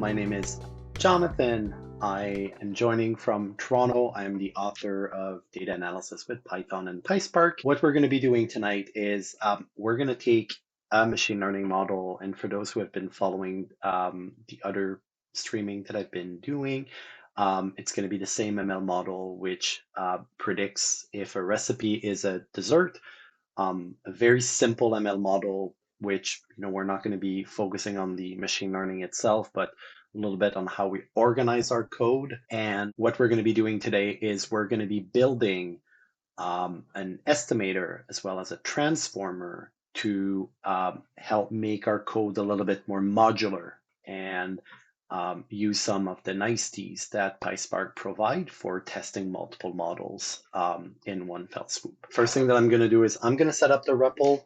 my name is Jonathan. I am joining from Toronto. I am the author of Data Analysis with Python and PySpark. What we're going to be doing tonight is we're going to take a machine learning model, and for those who have been following the other streaming that I've been doing, it's going to be the same ML model which predicts if a recipe is a dessert. A very simple ML model, which we're not going to be focusing on the machine learning itself, but a little bit on how we organize our code. And what we're going to be doing today is we're going to be building an estimator as well as a transformer to help make our code a little bit more modular and use some of the niceties that PySpark provide for testing multiple models in one fell swoop. First thing that I'm going to do is I'm going to set up the REPL.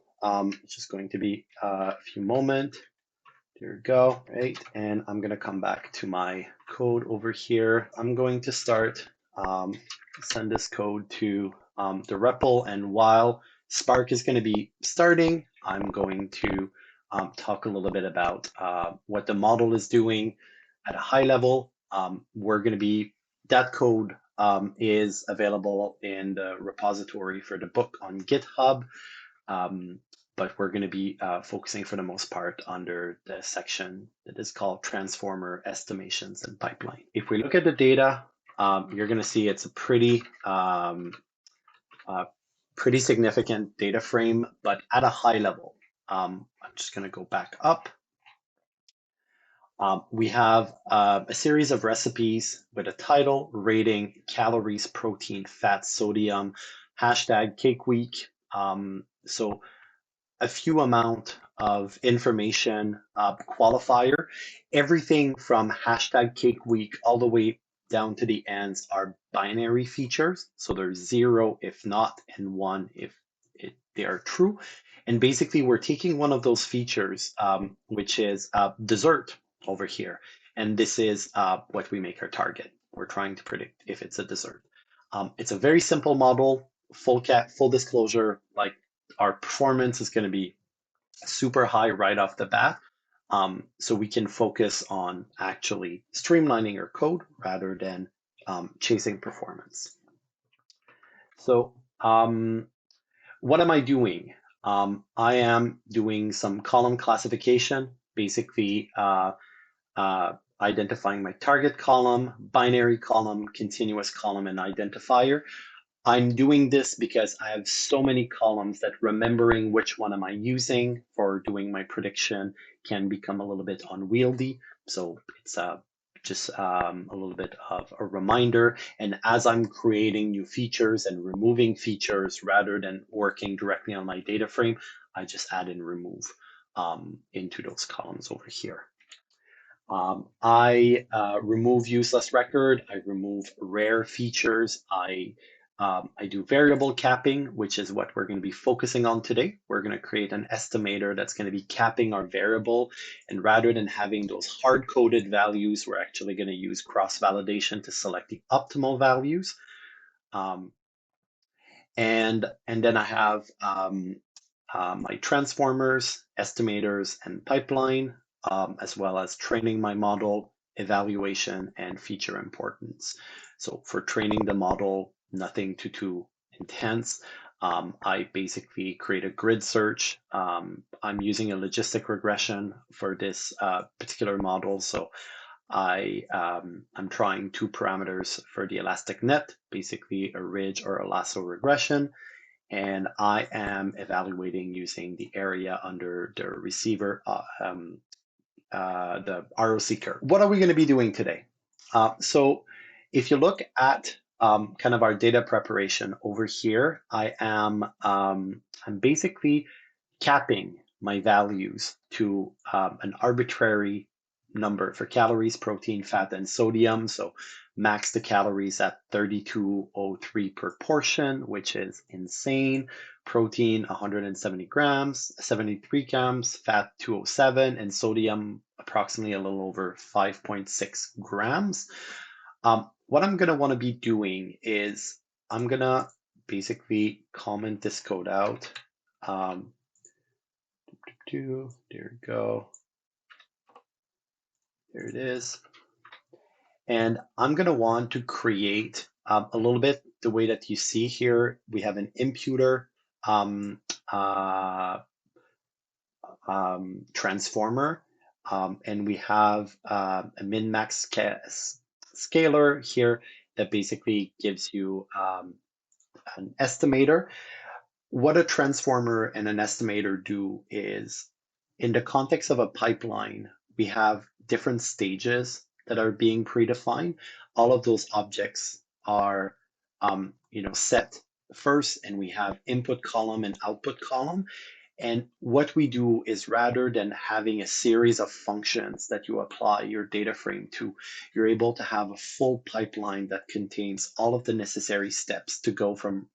It's just going to be a few moments. There we go, right? And I'm going to come back to my code over here. I'm going to start, send this code to the REPL, and while Spark is going to be starting, I'm going to talk a little bit about what the model is doing at a high level. We're going to be, that code is available in the repository for the book on GitHub. But we're going to be focusing for the most part under the section that is called Transformer Estimations and Pipeline. If we look at the data, you're going to see it's a pretty significant data frame, but at a high level. I'm just going to go back up. We have a series of recipes with a title, rating, calories, protein, fat, sodium, hashtag cake week. So a few amount of information, qualifier. Everything from hashtag cake week all the way down to the ends are binary features. So there's 0 if not, and 1 if they are true. And basically we're taking one of those features, which is dessert over here. And this is what we make our target. We're trying to predict if it's a dessert. It's a very simple model, full disclosure, like our performance is going to be super high right off the bat. So we can focus on actually streamlining our code rather than chasing performance. So what am I doing? I am doing some column classification, basically identifying my target column, binary column, continuous column, and identifier. I'm doing this because I have so many columns that remembering which one am I using for doing my prediction can become a little bit unwieldy. So it's just a little bit of a reminder. And as I'm creating new features and removing features rather than working directly on my data frame, I just add and remove into those columns over here. I remove useless record. I remove rare features. I do variable capping, which is what we're going to be focusing on today. We're going to create an estimator that's going to be capping our variable. And rather than having those hard-coded values, we're actually going to use cross-validation to select the optimal values. And then I have my transformers, estimators, and pipeline, as well as training my model, evaluation, and feature importance. So for training the model, nothing too intense. I basically create a grid search. I'm using a logistic regression for this particular model. So I'm trying 2 parameters for the elastic net, basically a ridge or a lasso regression. And I am evaluating using the area under the receiver, the ROC curve. What are we going to be doing today? So if you look at kind of our data preparation over here, I'm basically capping my values to an arbitrary number for calories, protein, fat, and sodium. So max the calories at 3203 per portion, which is insane. Protein 170 grams, 73 grams, fat 207, and sodium approximately a little over 5.6 grams. What I'm going to want to be doing is I'm going to basically comment this code out. There we go. There it is. And I'm going to want to create a little bit the way that you see here. We have an imputer um, uh, transformer, and we have a min-max scalar here that basically gives you an estimator. What a transformer and an estimator do is, in the context of a pipeline, we have different stages that are being predefined. All of those objects are, set first, and we have input column and output column. And what we do is, rather than having a series of functions that you apply your data frame to, you're able to have a full pipeline that contains all of the necessary steps to go from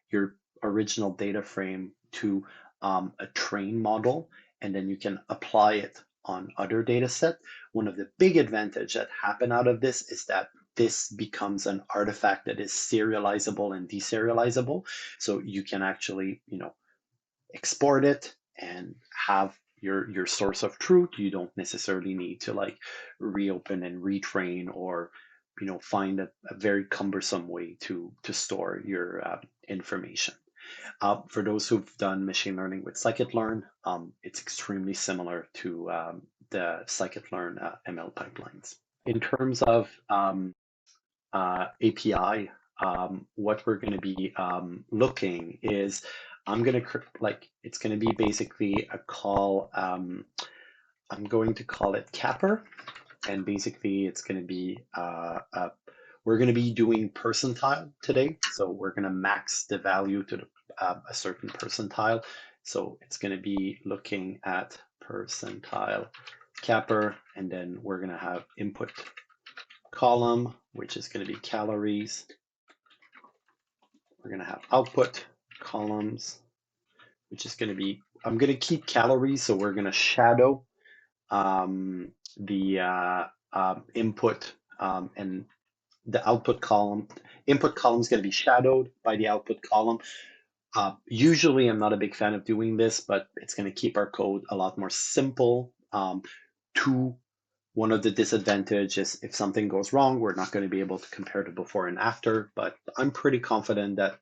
your original data frame to a train model, and then you can apply it on other data set. One of the big advantages that happen out of this is that this becomes an artifact that is serializable and deserializable. So you can actually, export it and have your source of truth. You don't necessarily need to like reopen and retrain, or find a very cumbersome way to store your information. For those who've done machine learning with scikit-learn, it's extremely similar to the scikit-learn ML pipelines. In terms of API, what we're going to be looking is, I'm going to it's going to be basically a call. I'm going to call it capper, and basically it's going to be we're going to be doing percentile today, so we're going to max the value to a certain percentile. So it's going to be looking at percentile capper, and then we're going to have input column, which is going to be calories. We're going to have output columns, which is going to be, I'm going to keep calories, so we're going to shadow the input and the output column. Input column is going to be shadowed by the output column. Usually, I'm not a big fan of doing this, but it's going to keep our code a lot more simple. One of the disadvantages, if something goes wrong, we're not going to be able to compare the before and after, but I'm pretty confident that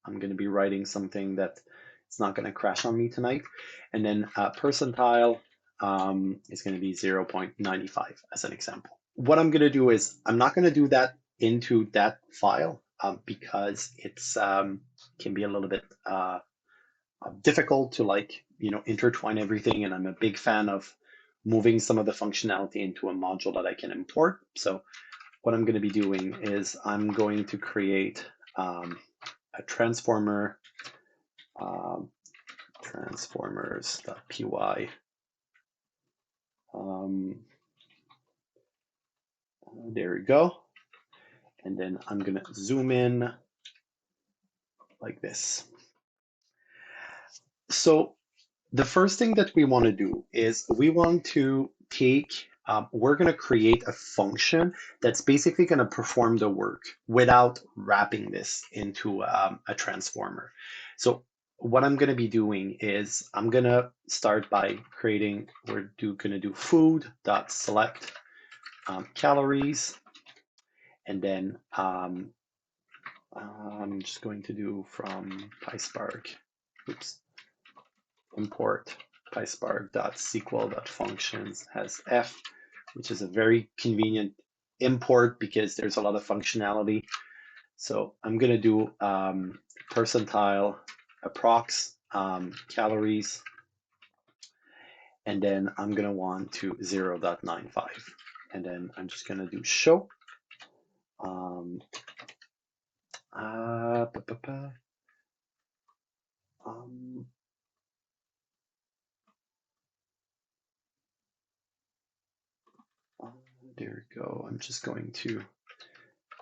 I'm going to be writing something that it's not going to crash on me tonight. And then percentile is going to be 0.95 as an example. What I'm going to do is, I'm not going to do that into that file because it's can be a little bit difficult to intertwine everything, and I'm a big fan of moving some of the functionality into a module that I can import. So what I'm going to be doing is, I'm going to create a transformer, transformers.py. There we go. And then I'm going to zoom in like this. So the first thing that we want to do is, we want to take, we're going to create a function that's basically going to perform the work without wrapping this into a transformer. So what I'm going to be doing is, I'm going to start by creating, we're going to do food.select calories, and then I'm just going to do from PySpark, import PySpark.sql.functions has f, which is a very convenient import because there's a lot of functionality. So I'm going to do percentile approx calories, and then I'm going to want to 0.95, and then I'm just going to do show. There we go. I'm just going to,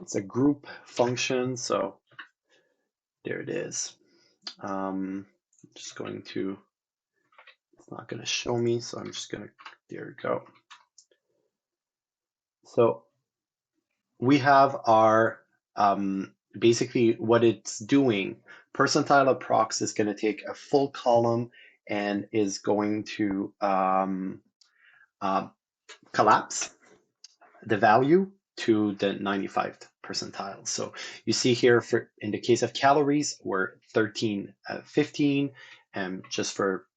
it's a group function, so there it is. I'm just going to, it's not going to show me, so I'm just going to, there we go. So we have our, basically what it's doing, percentile approx is going to take a full column and is going to collapse the value to the 95th percentile. So you see here, for in the case of calories, we're 1315, and just for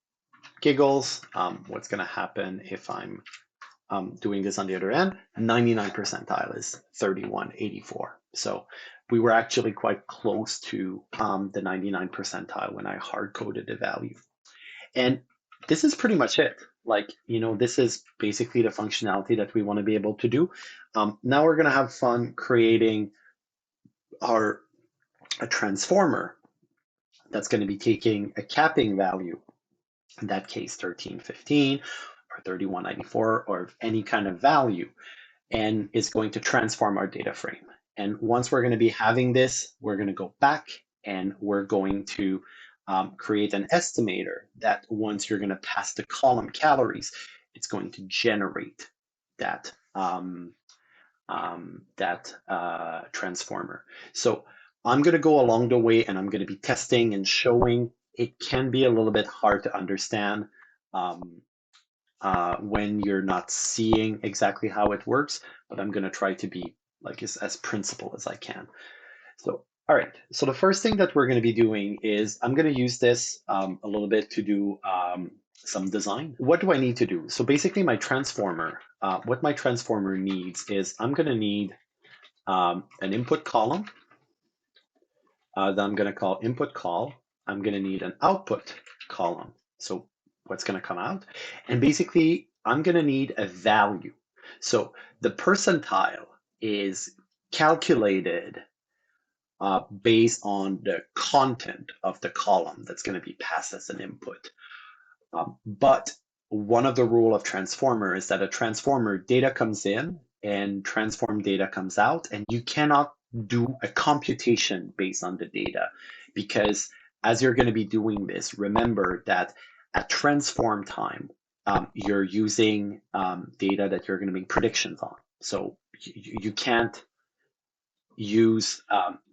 giggles, what's going to happen if I'm doing this on the other end? 99 percentile is 3184. So we were actually quite close to the 99 percentile when I hard coded the value. And this is pretty much it. Like, this is basically the functionality that we want to be able to do. Now we're going to have fun creating a transformer that's going to be taking a capping value, in that case 1315 or 3194 or any kind of value, and is going to transform our data frame. And once we're going to be having this, we're going to go back and we're going to create an estimator that once you're going to pass the column calories, it's going to generate that transformer. So I'm going to go along the way and I'm going to be testing and showing. It can be a little bit hard to understand when you're not seeing exactly how it works, but I'm going to try to be like as principled as I can. So, all right. So the first thing that we're going to be doing is I'm going to use this a little bit to do some design. What do I need to do? So basically my transformer, what my transformer needs is I'm going to need an input column that I'm going to call input call. I'm going to need an output column. So what's going to come out? And basically I'm going to need a value. So the percentile is calculated based on the content of the column that's going to be passed as an input. But one of the rule of transformer is that a transformer data comes in and transform data comes out, and you cannot do a computation based on the data, because as you're going to be doing this, remember that at transform time, you're using data that you're going to make predictions on. So you can't use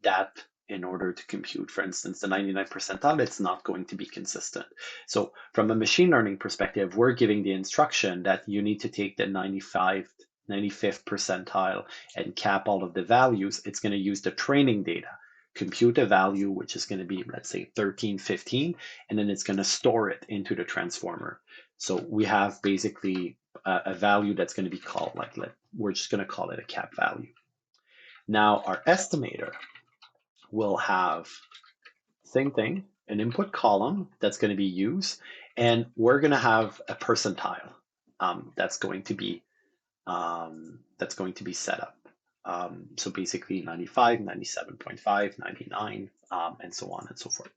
that in order to compute, for instance, the 99 percentile. It's not going to be consistent. So from a machine learning perspective, we're giving the instruction that you need to take the 95th percentile and cap all of the values. It's going to use the training data, compute a value, which is going to be, let's say, 1315, and then it's going to store it into the transformer. So we have basically a value that's going to be called, we're just going to call it a cap value. Now our estimator will have same thing, an input column that's going to be used, and we're going to have a percentile that's going to be set up. So basically 95, 97.5, 99, and so on and so forth.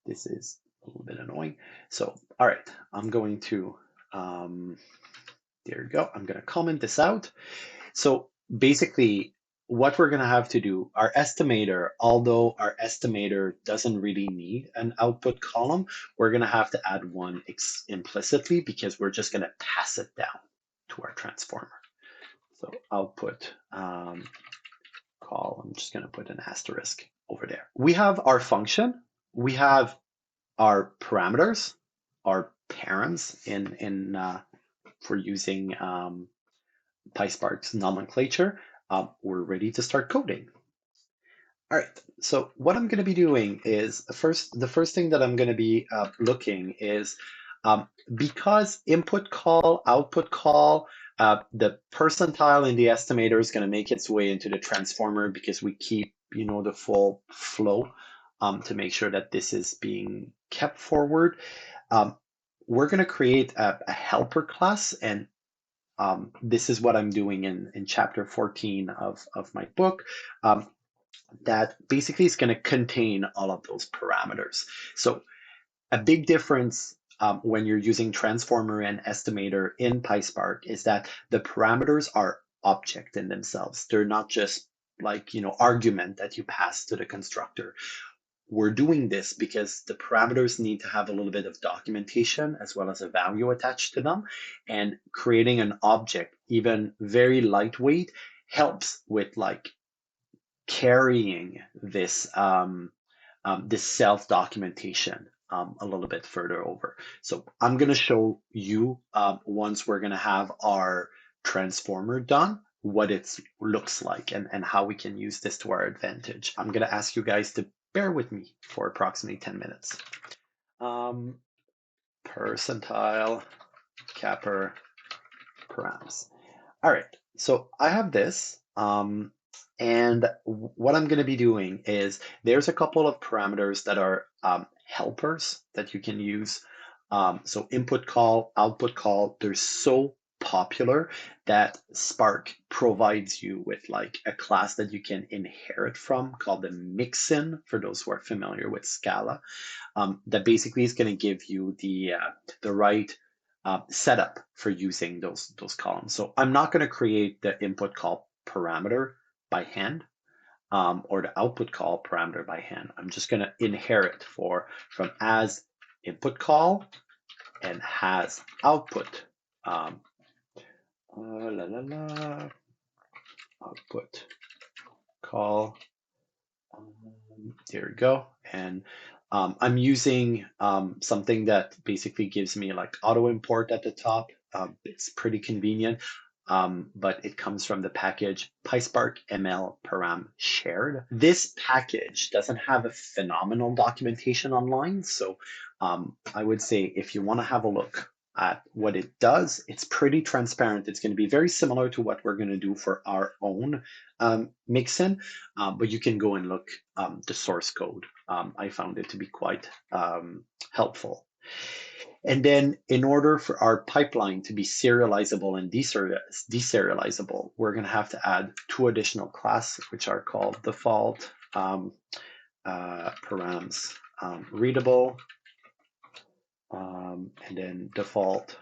This is a little bit annoying. So all right, I'm going to there you go. I'm going to comment this out. So basically, what we're going to have to do, our estimator, although our estimator doesn't really need an output column, we're going to have to add one implicitly, because we're just going to pass it down to our transformer. So output call, I'm just going to put an asterisk over there. We have our function, we have our parameters, our params for using PySpark's nomenclature. We're ready to start coding. All right, so what I'm going to be doing is the first thing that I'm going to be looking is because input call, output call, the percentile in the estimator is going to make its way into the transformer, because we keep the full flow to make sure that this is being kept forward. We're going to create a helper class, and this is what I'm doing in chapter 14 of my book, that basically is going to contain all of those parameters. So a big difference when you're using transformer and estimator in PySpark is that the parameters are object in themselves. They're not just like, argument that you pass to the constructor. We're doing this because the parameters need to have a little bit of documentation as well as a value attached to them, and creating an object, even very lightweight, helps with carrying this this self-documentation a little bit further over. So I'm going to show you once we're going to have our transformer done, what it looks like and how we can use this to our advantage. I'm going to ask you guys to bear with me for approximately 10 minutes. Percentile, capper, params. All right, so I have this, and what I'm going to be doing is there's a couple of parameters that are helpers that you can use. So input call, output call, they're so popular that Spark provides you with like a class that you can inherit from called the mixin, for those who are familiar with Scala. That basically is going to give you the right setup for using those columns. So I'm not going to create the input call parameter by hand or the output call parameter by hand. I'm just going to inherit from as input call and has output. Output call. There we go. And I'm using something that basically gives me like auto import at the top. It's pretty convenient, but it comes from the package PySpark ML param shared. This package doesn't have a phenomenal documentation online, so I would say if you want to have a look at what it does, it's pretty transparent. It's going to be very similar to what we're going to do for our own mixin, but you can go and look the source code. I found it to be quite helpful. And then in order for our pipeline to be serializable and deserializable, we're going to have to add two additional classes, which are called default params readable, and then default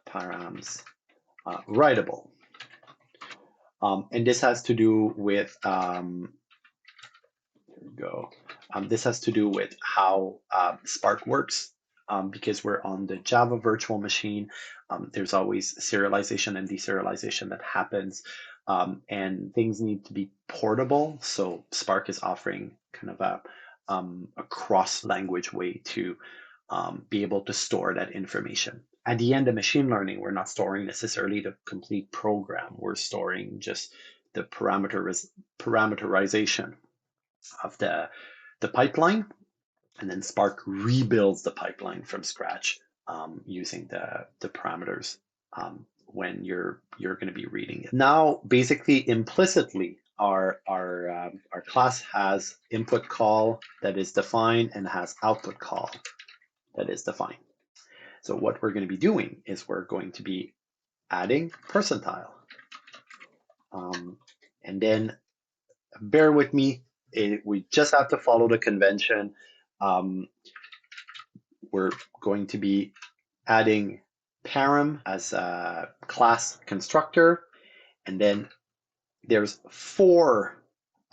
params writable. And this has to do with this has to do with how Spark works. Because we're on the Java virtual machine, there's always serialization and deserialization that happens, and things need to be portable. So Spark is offering kind of a cross-language way to be able to store that information. At the end of machine learning, we're not storing necessarily the complete program. We're storing just the parameterization of the pipeline, and then Spark rebuilds the pipeline from scratch using the parameters when you're going to be reading it. Now, basically, implicitly, our class has input call that is defined and has output call that is defined. So what we're going to be doing is we're going to be adding percentile, and then bear with me. We just have to follow the convention. We're going to be adding param as a class constructor, and then there's four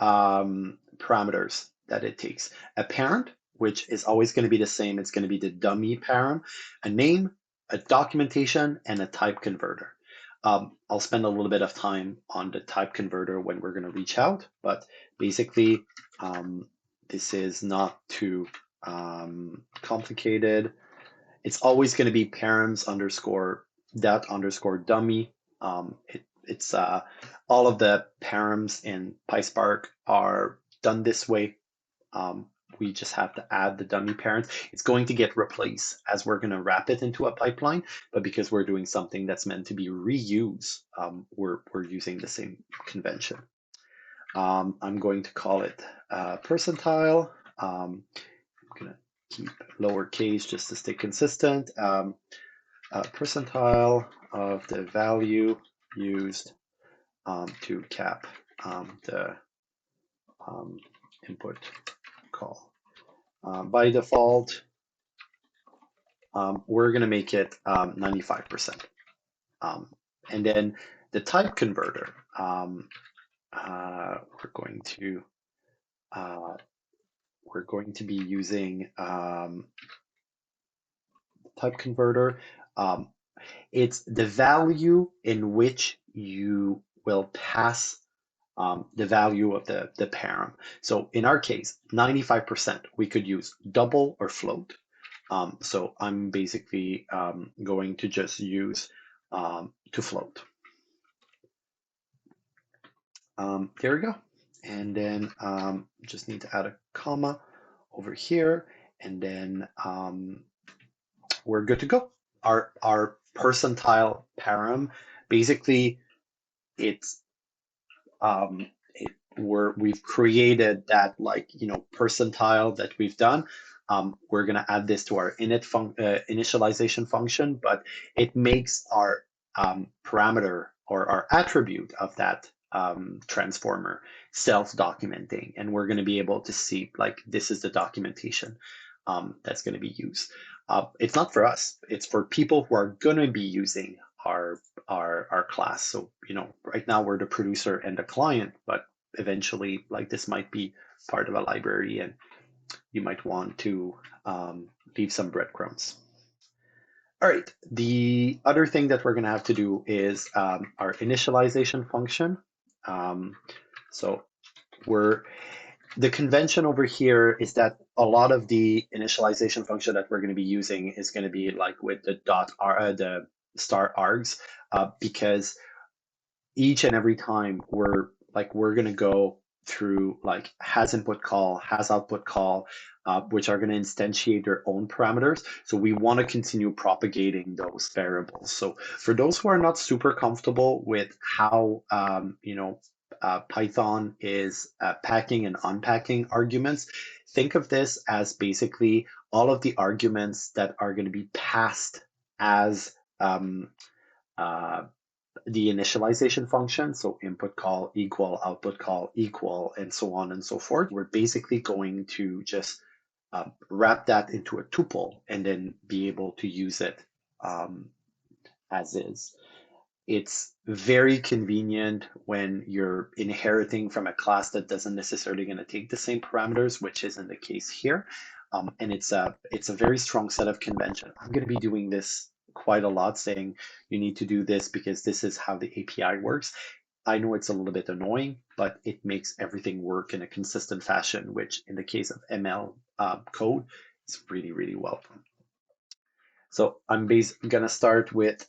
parameters that it takes. A parent, which is always going to be the same. It's going to be the dummy param, a name, a documentation, and a type converter. I'll spend a little bit of time on the type converter when we're going to reach out, but basically this is not too complicated. It's always going to be params underscore that underscore dummy. It's all of the params in PySpark are done this way. We just have to add the dummy parents. It's going to get replaced as we're going to wrap it into a pipeline, but because we're doing something that's meant to be reused, we're using the same convention. I'm going to call it percentile. I'm going to keep lowercase just to stay consistent. Percentile of the value used to cap the input call. By default, we're going to make it 95%. And then the type converter, we're going to be using type converter. It's the value in which you will pass the value of the param. So in our case, 95%, we could use double or float. So I'm basically going to just use to float. There we go. And then just need to add a comma over here, and then we're good to go. Our percentile param, basically, it's um, we've created that, like, percentile that we've done. We're going to add this to our initialization function, but it makes our parameter or our attribute of that transformer self-documenting, and we're going to be able to see, like, this is the documentation that's going to be used. It's not for us, it's for people who are going to be using our class. So, right now we're the producer and the client, but eventually, like, this might be part of a library, and you might want to leave some breadcrumbs. All right, the other thing that we're going to have to do is our initialization function. So we're the convention over here is that a lot of the initialization function that we're going to be using is going to be like with the the star args, because each and every time we're going to go through, like, has input call, has output call, which are going to instantiate their own parameters. So we want to continue propagating those variables. So for those who are not super comfortable with how Python is packing and unpacking arguments, think of this as basically all of the arguments that are going to be passed as uh, the initialization function, so input call equal, output call equal, and so on and so forth. We're basically going to just wrap that into a tuple and then be able to use it as is. It's very convenient when you're inheriting from a class that doesn't necessarily going to take the same parameters, which isn't the case here. And it's a very strong set of convention. I'm going to be doing this quite a lot, saying you need to do this because this is how the API works. I know it's a little bit annoying, but it makes everything work in a consistent fashion, which in the case of ML code is really, really welcome. So I'm going to start with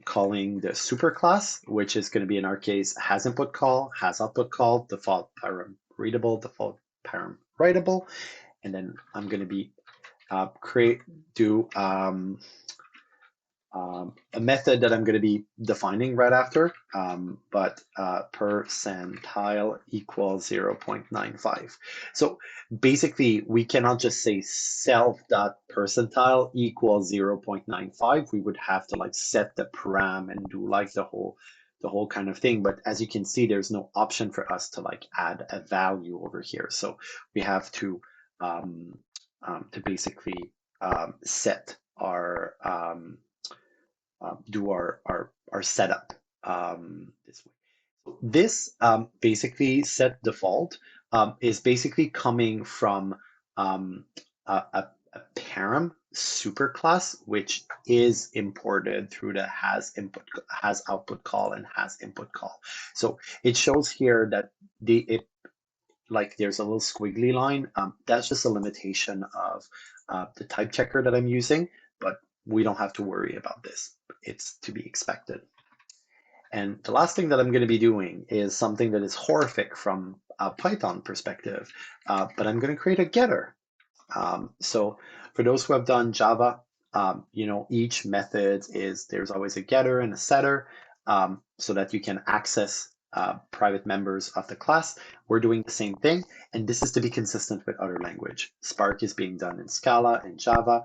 calling the superclass, which is going to be, in our case, has input call, has output call, default param readable, default param writable, and then I'm going to be do a method that I'm going to be defining right after, but percentile equals 0.95. So basically, we cannot just say self.percentile equals 0.95. We would have to, like, set the param and do, like, the whole kind of thing. But as you can see, there's no option for us to, like, add a value over here. So we have to basically set our do our setup this way. So this basically set default is basically coming from a param superclass, which is imported through the has output call and has input call. So it shows here that like, there's a little squiggly line. That's just a limitation of the type checker that I'm using, but we don't have to worry about this. It's to be expected. And the last thing that I'm going to be doing is something that is horrific from a Python perspective, but I'm going to create a getter. So for those who have done Java, each method there's always a getter and a setter, so that you can access private members of the class. We're doing the same thing, and this is to be consistent with other language. Spark is being done in Scala and Java.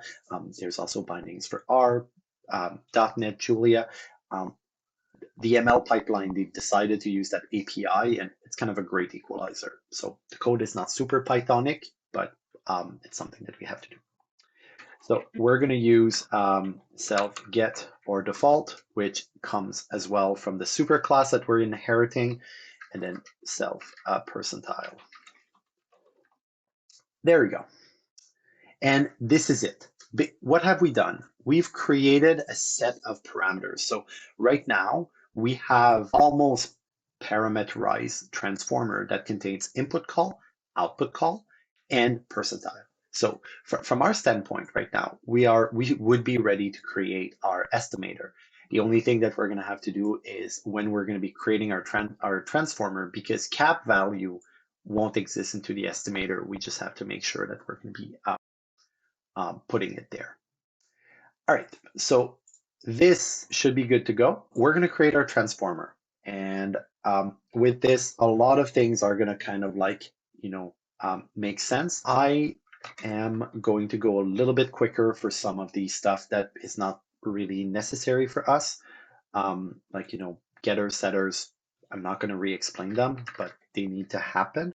There's also bindings for R, .NET, Julia. The ML pipeline, they've decided to use that API, and it's kind of a great equalizer. So the code is not super Pythonic, but it's something that we have to do. So we're going to use self get or default, which comes as well from the superclass that we're inheriting, and then self percentile. There we go. And this is it. What have we done? We've created a set of parameters. So right now we have almost parameterized transformer that contains input call, output call, and percentile. So from our standpoint right now, we would be ready to create our estimator. The only thing that we're going to have to do is when we're going to be creating our transformer, because cap value won't exist into the estimator, we just have to make sure that we're going to be putting it there. All right, so this should be good to go. We're going to create our transformer. And with this, a lot of things are going to kind of like, make sense. I am going to go a little bit quicker for some of the stuff that is not really necessary for us. Like, getters, setters, I'm not going to re-explain them, but they need to happen.